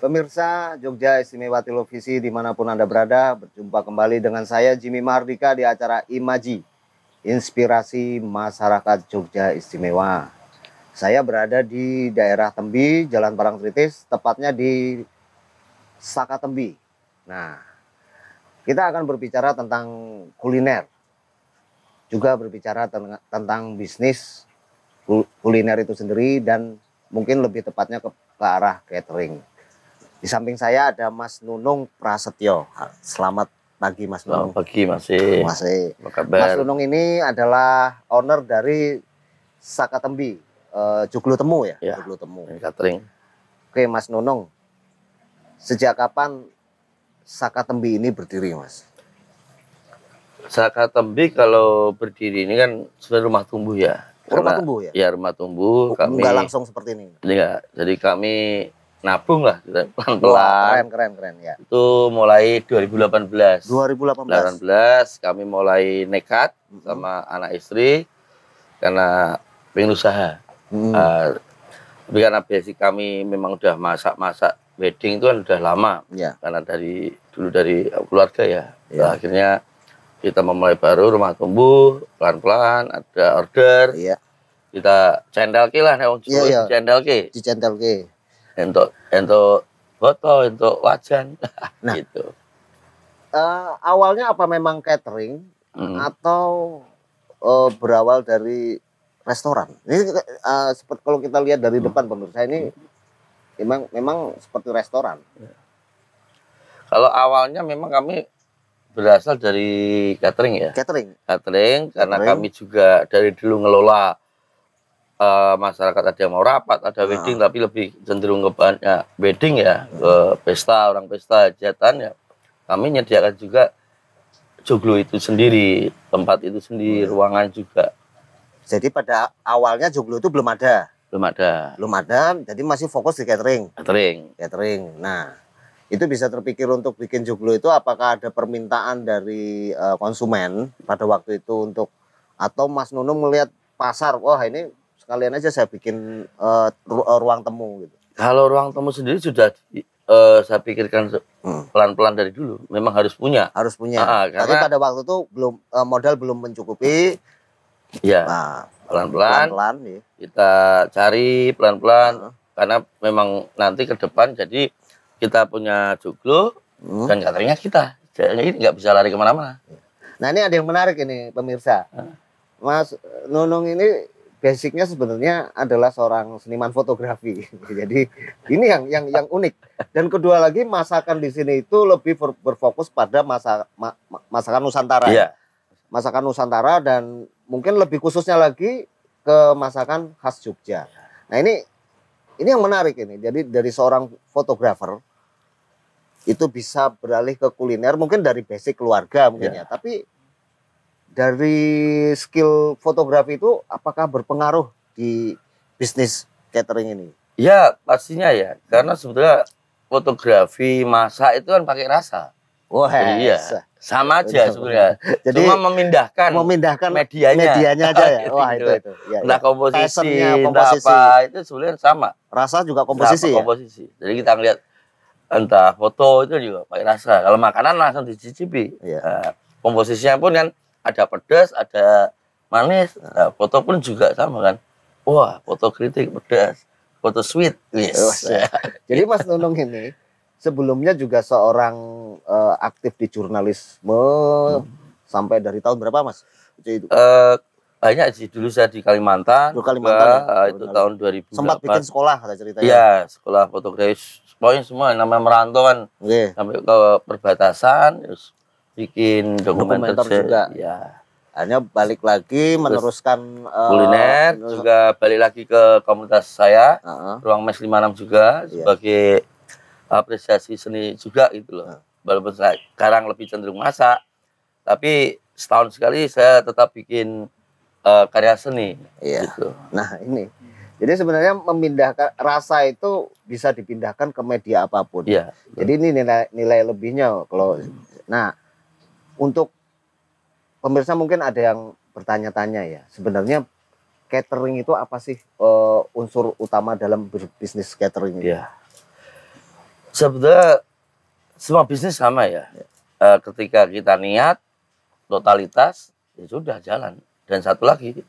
Pemirsa Jogja Istimewa Televisi dimanapun Anda berada, berjumpa kembali dengan saya Jimmy Mardika di acara Imaji, Inspirasi Masyarakat Jogja Istimewa. Saya berada di daerah Tembi, Jalan Parangtritis, tepatnya di Sakatembi. Nah, kita akan berbicara tentang kuliner, juga berbicara tentang bisnis kuliner itu sendiri, dan mungkin lebih tepatnya ke arah catering. Di samping saya ada Mas Nunung Prasetyo. Selamat pagi Mas Nunung. Selamat pagi Mas. Apa kabar? Mas Nunung ini adalah owner dari Sakatembi, Joglo Temu ya? Joglo Temu. Catering. Oke Mas Nunung, sejak kapan Sakatembi ini berdiri Mas? Sakatembi kalau berdiri ini kan sudah rumah tumbuh ya. Rumah tumbuh ya? Ya rumah tumbuh. Kami nggak langsung seperti ini? Enggak, jadi kami nabung lah pelan-pelan. Keren ya. Itu mulai 2018. 2018 kami mulai nekat sama anak istri karena pengen usaha. Tapi karena basic kami memang udah masak wedding itu kan udah lama. Ya. Karena dulu dari keluarga ya. Nah, akhirnya kita memulai baru rumah tumbuh pelan-pelan, ada order. Iya. Kita cendelke lah, cendelke. Dicendelke. Untuk foto, untuk wajan, nah, gitu. Awalnya apa memang catering atau berawal dari restoran? Ini seperti kalau kita lihat dari depan pemirsa ini memang seperti restoran. Kalau awalnya memang kami berasal dari catering ya. Catering karena kami juga dari dulu ngelola. Masyarakat ada yang mau rapat, ada wedding, tapi lebih cenderung ke banyak wedding ya, ke pesta, orang pesta, hajatan ya. Kami menyediakan juga joglo itu sendiri, tempat itu sendiri, ruangan juga. Jadi pada awalnya joglo itu belum ada? Belum ada, jadi masih fokus di catering? Catering. Nah, itu bisa terpikir untuk bikin joglo itu apakah ada permintaan dari konsumen pada waktu itu untuk, atau Mas Nunung melihat pasar, wah ini sekalian aja saya bikin ruang temu gitu. Kalau ruang temu sendiri sudah saya pikirkan pelan-pelan dari dulu. Memang harus punya. Tapi pada waktu itu belum modal belum mencukupi. Ya. Nah, pelan-pelan ya. Kita cari pelan-pelan karena memang nanti ke depan jadi kita punya joglo dan cateringnya kita. Jadi nggak bisa lari kemana-mana. Nah ini ada yang menarik ini pemirsa. Mas Nunung ini basicnya sebenarnya adalah seorang seniman fotografi. Jadi ini yang unik. Dan kedua lagi masakan di sini itu lebih berfokus pada masakan Nusantara. Iya. Masakan Nusantara dan mungkin lebih khususnya lagi ke masakan khas Jogja. Nah ini yang menarik ini. Jadi dari seorang fotografer itu bisa beralih ke kuliner mungkin dari basic keluarga mungkin ya. Tapi dari skill fotografi itu apakah berpengaruh di bisnis catering ini? Ya pastinya ya, karena sebetulnya fotografi masak itu kan pakai rasa. Wah, iya, sama aja sebenarnya. Jadi cuma memindahkan medianya aja ya. Wah itu. Ya, entah komposisi, entah apa itu sebenarnya sama. Rasa juga komposisi ya. Jadi kita ngeliat entah foto itu juga pakai rasa. Kalau makanan langsung dicicipi. Ya. Komposisinya pun kan ada pedas, ada manis. Nah, foto pun juga sama kan. Wah, foto kritik pedas, foto sweet. Yes. Jadi Mas Nunung ini sebelumnya juga seorang aktif di jurnalisme sampai dari tahun berapa Mas? Banyak sih, dulu saya di Kalimantan. Itu tahun 2000. Sempat bikin sekolah kata ceritanya. Iya, sekolah fotografi. Pokoknya semua namanya merantau kan. Sampai ke perbatasan, terus bikin dokumenter juga. Ya. Akhirnya balik lagi meneruskan kuliner, juga balik lagi ke komunitas saya, Ruang Mes 56 juga sebagai apresiasi seni juga gitu loh. Walaupun sekarang lebih cenderung masak, tapi setahun sekali saya tetap bikin karya seni. Gitu. Nah ini, jadi sebenarnya memindahkan rasa itu bisa dipindahkan ke media apapun. Jadi ini nilai lebihnya kalau. Nah, untuk pemirsa mungkin ada yang bertanya-tanya ya, sebenarnya catering itu apa sih unsur utama dalam bisnis catering ini? Sebetulnya semua bisnis sama ya. Ketika kita niat, totalitas, ya sudah jalan. Dan satu lagi,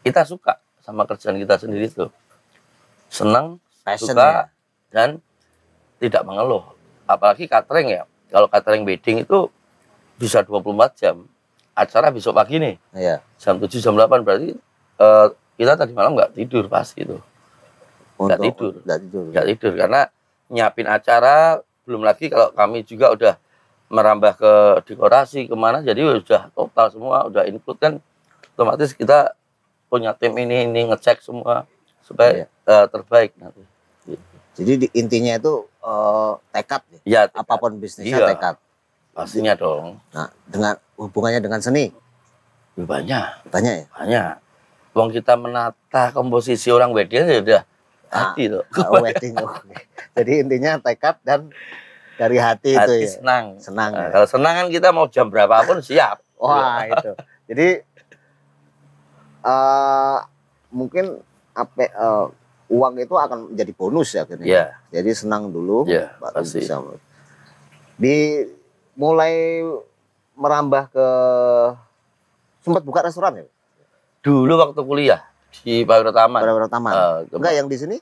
kita suka sama kerjaan kita sendiri tuh. Senang, suka, dan tidak mengeluh. Apalagi catering ya. Kalau catering wedding itu bisa 24 jam. Acara besok pagi nih. Iya. Jam 7, jam 8 berarti kita tadi malam nggak tidur pasti itu. Nggak tidur. Karena nyiapin acara, belum lagi kalau kami juga udah merambah ke dekorasi kemana, jadi udah total semua, udah include kan, otomatis kita punya tim ini ngecek semua supaya terbaik nanti. Jadi intinya itu tekad ya, apapun bisnisnya tekad. Pastinya dong. Nah, dengan hubungannya dengan seni banyak ya. Banyak. Wong kita menata komposisi orang wedding ya udah hati tuh. Wedding. Jadi intinya tekad dan dari hati itu ya. Senang. Nah, kalau senang kan kita mau jam berapapun siap. Wah, itu. Jadi mungkin uang itu akan menjadi bonus ya akhirnya. Yeah. Jadi senang dulu baru pasti. Bisa. Mulai merambah ke sempat buka restoran ya? Dulu waktu kuliah di Pawiro-Taman. Enggak yang di sini?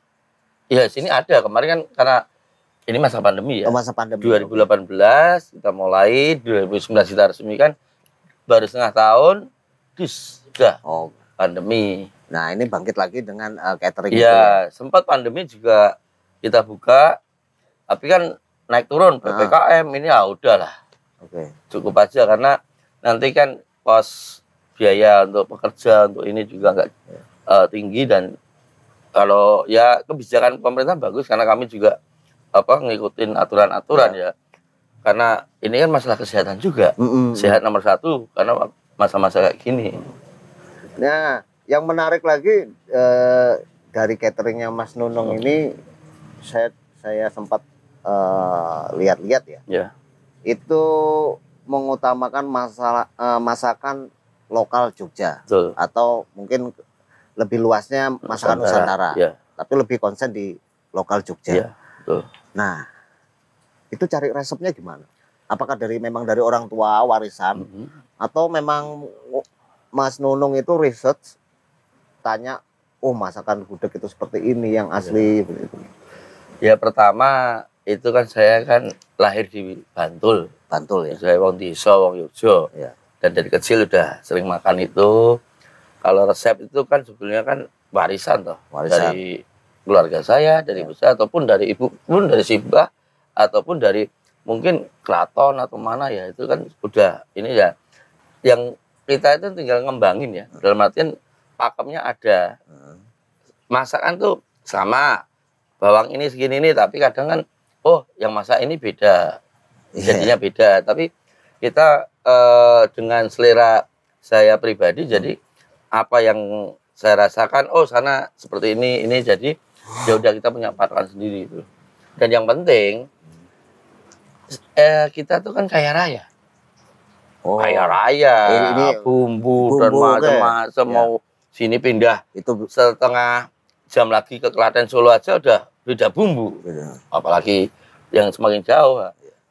Iya, sini ada. Kemarin kan karena ini masa pandemi ya. Masa pandemi. 2018 kita mulai, 2019 kita resmikan, baru setengah tahun, sudah pandemi. Nah, ini bangkit lagi dengan catering itu. Iya, sempat pandemi juga kita buka, tapi kan naik turun PPKM ini ya udahlah. Cukup aja karena nanti kan kos biaya untuk pekerja untuk ini juga nggak tinggi, dan kalau ya kebijakan pemerintah bagus karena kami juga ngikutin aturan-aturan ya. Karena ini kan masalah kesehatan juga. Sehat nomor 1 karena masa-masa kayak gini. Nah, yang menarik lagi dari cateringnya Mas Nunung ini saya sempat lihat-lihat ya. Itu mengutamakan masakan lokal Jogja. Betul. Atau mungkin lebih luasnya masakan Nusantara. Tapi lebih konsen di lokal Jogja. Betul. Nah, itu cari resepnya gimana? Apakah memang dari orang tua warisan atau memang Mas Nunung itu research tanya, masakan gudeg itu seperti ini yang asli begitu. Ya pertama itu kan saya kan lahir di Bantul ya. Saya wong desa, wong Yogyo. Dan dari kecil udah sering makan itu. Kalau resep itu kan sebetulnya kan warisan toh. Dari keluarga saya, dari besar ataupun dari ibu pun, dari Simbah ataupun dari mungkin keraton atau mana ya, itu kan udah ini ya. Yang kita itu tinggal ngembangin ya. Dalam artian pakemnya ada. Masakan tuh sama. Bawang ini segini ini, tapi kadang kan yang masak ini beda. Jadinya beda, tapi kita dengan selera saya pribadi, jadi apa yang saya rasakan, sana seperti ini jadi ya udah kita punya patokan sendiri itu. Dan yang penting kita tuh kan kaya raya. Kaya raya, ini bumbu dan macam-macam. Mau sini pindah itu setengah jam lagi ke Klaten Solo aja udah beda bumbu. Apalagi yang semakin jauh.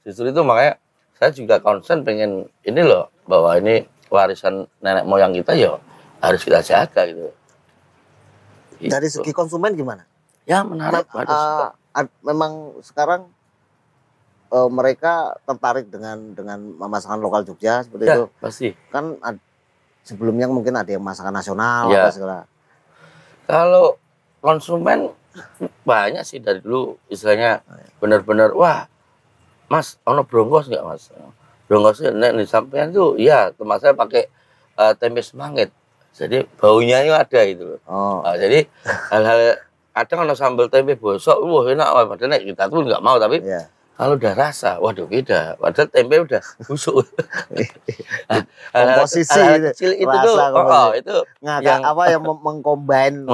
Justru itu makanya saya juga concern pengen ini loh, bahwa ini warisan nenek moyang kita ya harus kita jaga gitu. Dari segi konsumen gimana? Ya menarik. Memang sekarang mereka tertarik dengan masakan lokal Jogja seperti itu. Pasti. Kan sebelumnya mungkin ada yang masakan nasional apa segala. Kalau konsumen banyak sih dari dulu, istilahnya benar-benar Mas, ono brongkos nggak Mas? Brongkosnya nek sampean tuh, teman saya pakai tempe semangit. Jadi baunya itu ada itu. Jadi hal-hal kadang ono sambal tempe bosok, enak. Padahal kita tuh nggak mau, tapi kalau udah rasa, waduh beda. Padahal tempe udah busuk. Komposisi kecil itu tuh, itu yang mengcombine.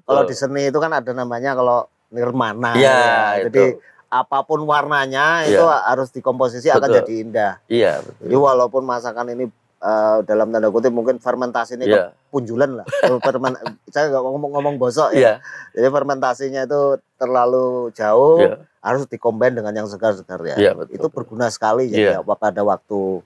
Kalau di seni itu kan ada namanya kalau nirmana. Jadi apapun warnanya itu harus dikomposisi akan jadi indah. Iya, betul. Jadi walaupun masakan ini dalam tanda kutip mungkin fermentasi ini punjulan lah. Saya nggak ngomong bosok ya. Jadi fermentasinya itu terlalu jauh, harus dikombin dengan yang segar-segar ya. Betul, itu berguna sekali ya pada waktu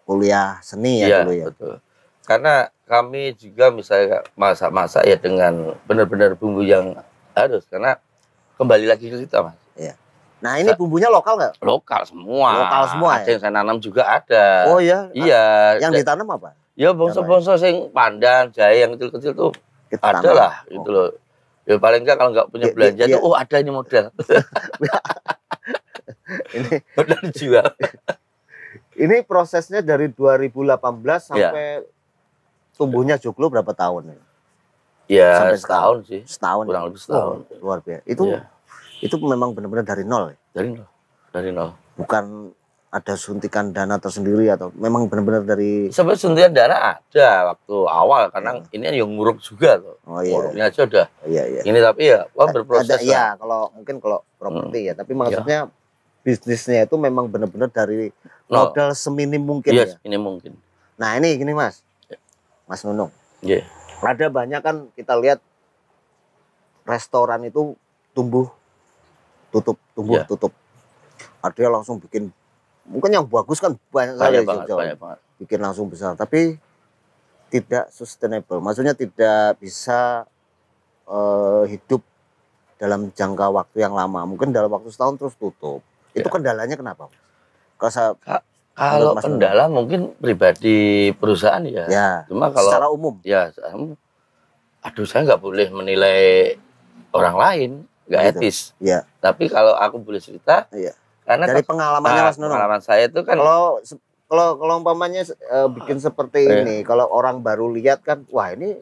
kuliah seni ya dulu ya. Betul. Karena kami juga misalnya masak-masak ya dengan benar-benar bumbu yang harus, karena kembali lagi ke kita, Mas. Iya. Nah ini bumbunya lokal nggak? Lokal semua. Lokal semua. Ada yang saya nanam juga ada. Oh iya. Iya. Yang ditanam apa? Ya bonsai-bonsai sing pandan, jahe yang kecil-kecil tuh ada lah, gitu loh. Ya paling enggak kalau nggak punya belanja tuh, oh ada ini model. Ini model dijual. Ini prosesnya dari 2018 sampai tumbuhnya Joglo berapa tahun? Ya sampai setahun sih. Setahun. Kurang lebih setahun. Luar biasa. Itu memang benar-benar dari nol ya? Dari nol. Bukan ada suntikan dana tersendiri atau memang benar-benar dari... Sebenarnya suntikan dana ada waktu awal, karena ini yang nguruk juga tuh. Oh iya. Nguruknya aja udah. Iya. Ini tapi ya berproses. Iya, kalau properti ya. Tapi maksudnya bisnisnya itu memang benar-benar dari modal seminim mungkin ya? Seminim mungkin. Nah ini gini Mas. Mas Nunung. Iya. Ada banyak kan kita lihat restoran itu tutup. Ada yang langsung bikin, mungkin yang bagus kan banyak banget. Bikin langsung besar, tapi tidak sustainable. Maksudnya tidak bisa hidup dalam jangka waktu yang lama. Mungkin dalam waktu setahun terus tutup. Itu kendalanya kenapa? Kalau kendala mungkin pribadi perusahaan ya. Cuma kalau secara umum. Ya, aduh saya nggak boleh menilai orang lain. Nggak etis. Iya. Tapi kalau aku boleh cerita, karena dari pengalamannya Mas Nunung. Pengalaman saya itu kan, kalau umpamanya bikin seperti ini, kalau orang baru lihat kan, wah ini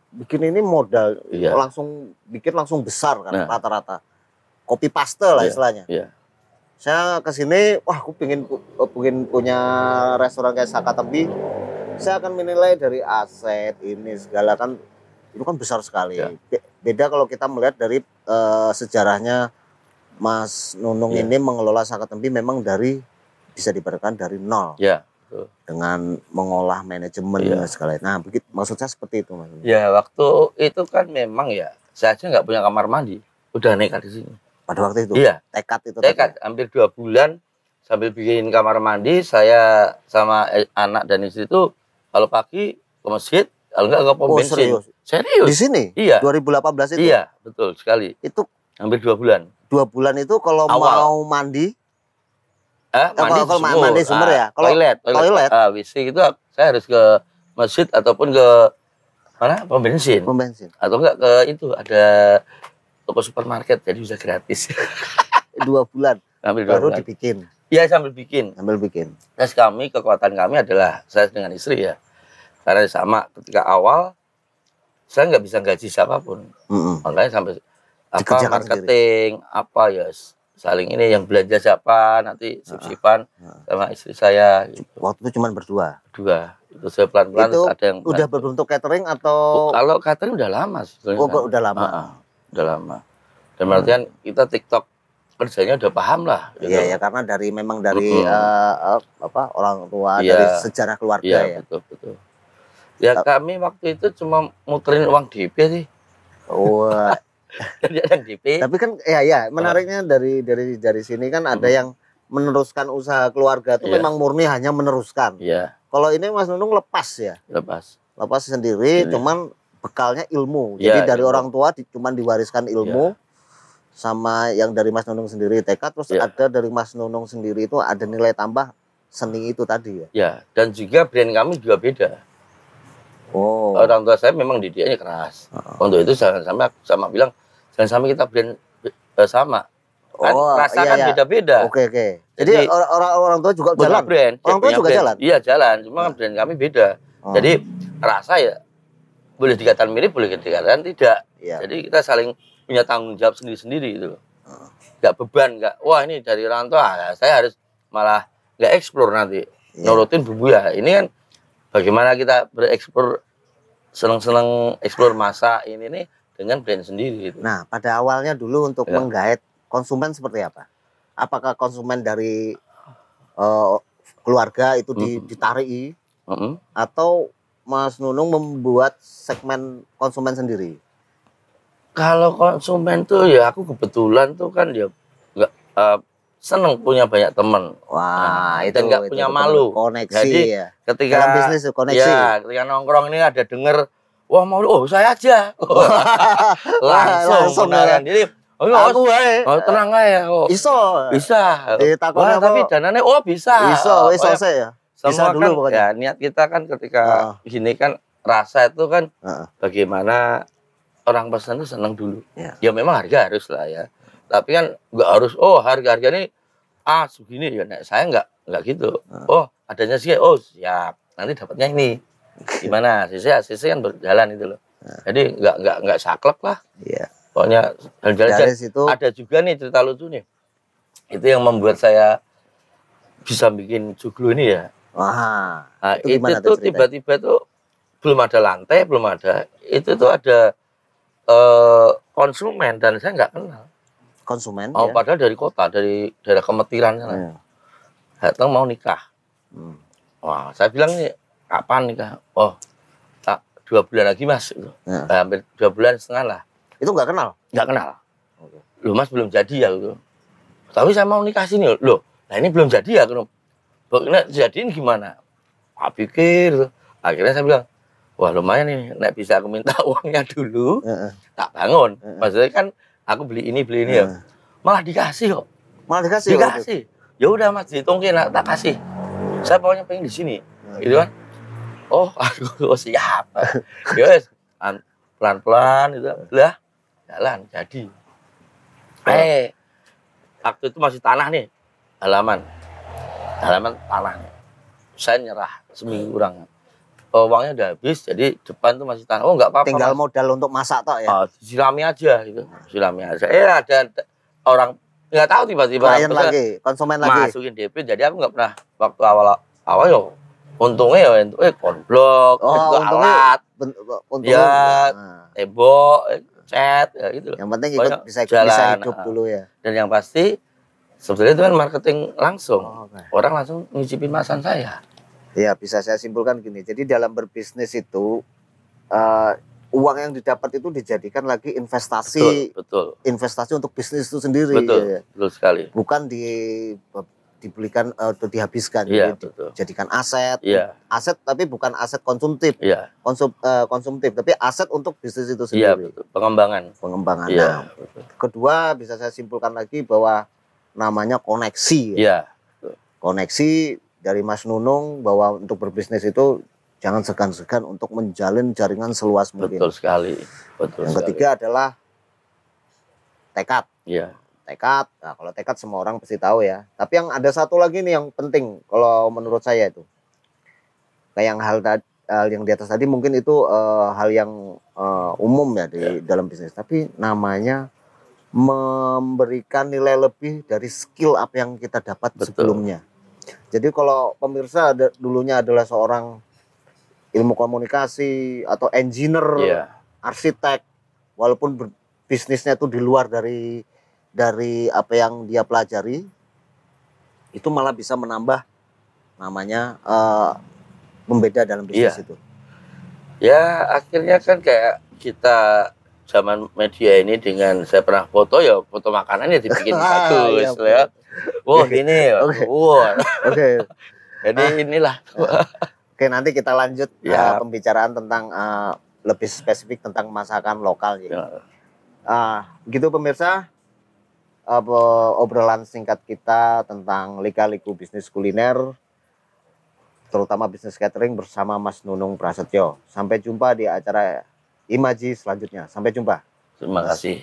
bikin ini modal langsung bikin langsung besar kan rata-rata. Copy paste lah istilahnya. Saya kesini, wah aku pengen punya restoran kayak Saka Tembi. Saya akan menilai dari aset ini segala kan. Itu kan besar sekali. Beda kalau kita melihat dari sejarahnya Mas Nunung ini mengelola Saka Tembi memang bisa diberangkat dari nol. Dengan mengolah manajemen segala. Nah, maksud saya seperti itu Mas. Ya, waktu itu kan memang saya aja nggak punya kamar mandi. Udah nekat di sini. Pada waktu itu? Iya. Tekad. Hampir 2 bulan sambil bikin kamar mandi, saya sama anak dan istri itu kalau pagi ke masjid, kalau enggak ke pom bensin. Serius? Di sini? Iya. 2018 itu? Iya, betul sekali. Itu hampir 2 bulan. 2 bulan itu kalau mau mandi? Mandi sumur ya? Toilet. WC itu saya harus ke masjid ataupun ke mana? Pom bensin. Atau enggak ke itu ada toko supermarket, jadi bisa gratis. 2 bulan? Hampir 2 baru bulan. Dibikin? Iya, sambil bikin. Terus kekuatan kami adalah saya dengan istri ya. Karena sama ketika awal saya nggak bisa gaji siapapun, makanya sampai marketing saling ini yang belanja siapa nanti sip-sipan sama istri saya. Gitu. Waktu itu cuma berdua. Itu saya pelan-pelan. Itu ada yang udah berbentuk catering atau? Kalau catering udah lama sebetulnya. Udah lama. Udah lama. Dan artian kita TikTok kerjanya udah paham lah. Gitu. Iya, karena memang dari orang tua, dari sejarah keluarga ya. Betul. Ya kami waktu itu cuma muterin uang DP sih. Wah. DP. Tapi kan menariknya dari sini kan ada yang meneruskan usaha keluarga itu memang murni hanya meneruskan. Iya. Kalau ini Mas Nunung lepas ya. Lepas sendiri, cuman bekalnya ilmu. Jadi dari orang tua cuman diwariskan ilmu sama yang dari Mas Nunung sendiri tekad, terus ada dari Mas Nunung sendiri itu ada nilai tambah seni itu tadi ya. Ya, dan juga brand kami juga beda. Orang tua saya memang didiknya keras. Untuk itu jangan sama bilang jangan sampai kita brand sama. Rasakan beda-beda. Oke. Jadi orang tua juga jalan. Brand, orang tua juga jalan. Iya jalan, cuma brand kami beda. Jadi rasa boleh dikatakan mirip, boleh dikatakan tidak. Jadi kita saling punya tanggung jawab sendiri-sendiri gitu. Nggak beban, wah ini dari orang tua, saya harus malah nggak eksplor nanti. Nurutin bumbu ya. Ini kan bagaimana kita bereksplor, seneng-seneng eksplor masa ini nih dengan brand sendiri gitu. Nah, pada awalnya dulu untuk menggait konsumen seperti apa? Apakah konsumen dari keluarga itu ditarik atau Mas Nunung membuat segmen konsumen sendiri? Kalau konsumen tuh ya aku kebetulan tuh kan ya nggak seneng punya banyak teman. Wah, itu dan nggak punya malu. Koneksi. Jadi ya. ketika dalam bisnis koneksi. Ya, ketika nongkrong ini ada denger, wah mau saya aja. langsung menarik diri. Aku wae. Tenang aja. Bisa. Wah, tapi dananya bisa. Iso ya. Bisa Semua dulu kan, pokoknya. ya niat kita kan ketika gini kan rasa itu kan bagaimana orang pesan itu senang dulu. Ya memang harga harus lah ya. Tapi kan nggak harus harga ini segini ya. Nah, saya nggak gitu. Adanya sih siap. Nanti dapatnya ini. Gimana? Sisi kan berjalan itu loh. Jadi nggak saklek lah. Iya. Pokoknya dari situ ada juga nih cerita lucu nih. Itu yang membuat saya bisa bikin joglo ini ya. Wah. Nah, itu tuh tiba-tiba tuh belum ada lantai, belum ada. Itu tuh ada konsumen dan saya nggak kenal. Konsumen? Padahal dari kota, dari daerah Kemetiran sana. Datang mau nikah. Wah, saya bilang nih, kapan nikah? 2 bulan lagi mas. Hampir 2 bulan setengah lah. Itu nggak kenal? Nggak kenal. Loh mas belum jadi ya gitu. Tapi saya mau nikah sini loh. Nah ini belum jadi ya. Nah, jadiin gimana? Pikir. Akhirnya saya bilang, wah lumayan nih, nek bisa aku minta uangnya dulu, tak bangun. Maksudnya kan aku beli ini ya. Malah dikasih kok. Malah dikasih. Dikasih. Ya udah mas, dihitungin tak kasih. Saya pokoknya pengen di sini, gitu kan? Aku siap. Ya wes, pelan-pelan itu lah, jalan jadi. Waktu itu masih tanah nih, halaman tanah. Saya nyerah seminggu kurang. Uangnya udah habis, jadi depan tuh masih tanah. Nggak apa-apa. Tinggal modal untuk masak toh ya? Sirami aja gitu. Sirami aja. Ada orang nggak tahu tiba-tiba. Klien lagi, konsumen lagi. Masukin DP, jadi aku nggak pernah waktu awal yo. Untungnya ya, konblok, alat, tembok, cat, ya gitu. Yang penting bisa hidup dulu ya. Dan yang pasti sebetulnya itu kan marketing langsung. Orang langsung ngicipin masan saya. Ya, bisa saya simpulkan gini. Jadi dalam berbisnis itu uang yang didapat itu dijadikan lagi investasi. Betul. Investasi untuk bisnis itu sendiri. Betul, betul sekali. Bukan dibelikan atau dihabiskan. Iya, dijadikan aset. Iya. Aset tapi bukan aset konsumtif. Iya. Konsumtif, tapi aset untuk bisnis itu sendiri. Iya, betul. Pengembangan. Iya. Nah, kedua bisa saya simpulkan lagi bahwa namanya koneksi. Iya. Koneksi dari Mas Nunung bahwa untuk berbisnis itu jangan segan-segan untuk menjalin jaringan seluas mungkin. Betul sekali. Yang ketiga adalah tekad. Iya. Tekad. Nah, kalau tekad semua orang pasti tahu ya. Tapi yang ada satu lagi nih yang penting kalau menurut saya itu. Kayak hal yang di atas tadi mungkin itu hal yang umum ya di dalam bisnis. Tapi namanya memberikan nilai lebih dari skill apa yang kita dapat sebelumnya. Jadi kalau pemirsa dulunya adalah seorang ilmu komunikasi atau engineer, arsitek, walaupun bisnisnya itu di luar dari apa yang dia pelajari, itu malah bisa menambah namanya pembeda dalam bisnis itu. Ya akhirnya kan kayak kita zaman media ini dengan saya pernah foto makanan ya dibikin bagus ya. Wah ini, Jadi inilah. Oke, nanti kita lanjut pembicaraan tentang lebih spesifik tentang masakan lokal ya. Begitu pemirsa, obrolan singkat kita tentang lika-liku bisnis kuliner, terutama bisnis catering bersama Mas Nunung Prasetyo. Sampai jumpa di acara Imaji selanjutnya. Sampai jumpa. Terima kasih.